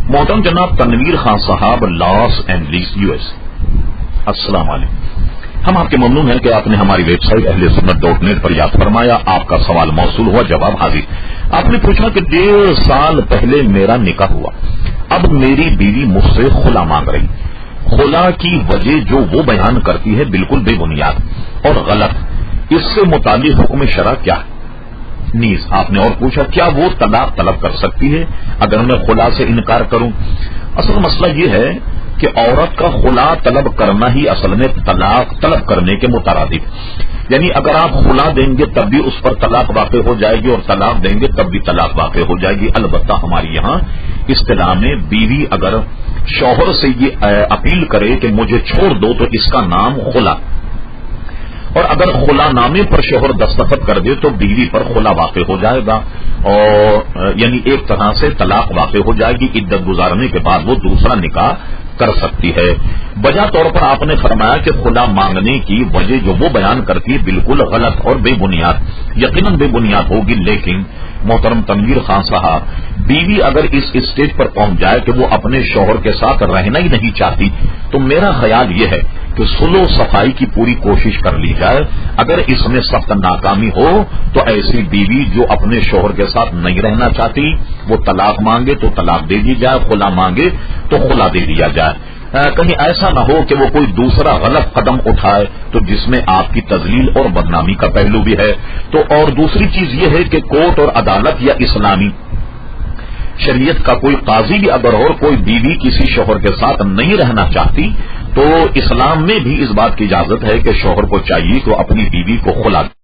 محترم جناب تنویر خان صاحب، لاس اینجلس US۔ السلام علیکم۔ ہم آپ کے ممنون ہیں کہ آپ نے ہماری ویب سائٹ اہلسنت.net پر یاد فرمایا، آپ کا سوال موصول ہوا، جواب حاضر۔ آپ نے پوچھا کہ 1.5 سال پہلے میرا نکاح ہوا، اب میری بیوی مجھ سے خلا مانگ رہی۔ خلا کی وجہ جو وہ بیان کرتی ہے بالکل بے بنیاد اور غلط، اس سے متعلق حکم شرع کیا ہے؟ نیز آپ نے اور پوچھا کیا وہ طلاق طلب کر سکتی ہے اگر میں خلا سے انکار کروں؟ اصل مسئلہ یہ ہے کہ عورت کا خلا طلب کرنا ہی اصل میں طلاق طلب کرنے کے مترادف، یعنی اگر آپ خلا دیں گے تب بھی اس پر طلاق واقع ہو جائے گی اور طلاق دیں گے تب بھی طلاق واقع ہو جائے گی۔ البتہ ہماری یہاں اصطلاح میں بیوی اگر شوہر سے یہ اپیل کرے کہ مجھے چھوڑ دو تو اس کا نام خلا، اور اگر خلا نامے پر شوہر دستخط کر دے تو بیوی پر خلا واقع ہو جائے گا، اور یعنی ایک طرح سے طلاق واقع ہو جائے گی۔ عدت گزارنے کے بعد وہ دوسرا نکاح کر سکتی ہے۔ بجا طور پر آپ نے فرمایا کہ خلا مانگنے کی وجہ جو وہ بیان کرتی ہے بالکل غلط اور بے بنیاد، یقیناً بے بنیاد ہوگی، لیکن محترم تنویر خان صاحب، بیوی اگر اس اسٹیج پر پہنچ جائے کہ وہ اپنے شوہر کے ساتھ رہنا ہی نہیں چاہتی تو میرا خیال یہ ہے کہ صلح و صفائی کی پوری کوشش کر لی جائے۔ اگر اس میں سخت ناکامی ہو تو ایسی بیوی جو اپنے شوہر کے ساتھ نہیں رہنا چاہتی وہ طلاق مانگے تو طلاق دے دی جائے، خلا مانگے تو خلا دے دیا جائے۔ کہیں ایسا نہ ہو کہ وہ کوئی دوسرا غلط قدم اٹھائے تو جس میں آپ کی تذلیل اور بدنامی کا پہلو بھی ہے۔ تو اور دوسری چیز یہ ہے کہ کورٹ اور عدالت یا اسلامی شریعت کا کوئی قاضی بھی اگر اور کوئی بیوی کسی شوہر کے ساتھ نہیں رہنا چاہتی تو اسلام میں بھی اس بات کی اجازت ہے کہ شوہر کو چاہیے کہ وہ اپنی بیوی کو خلا دے۔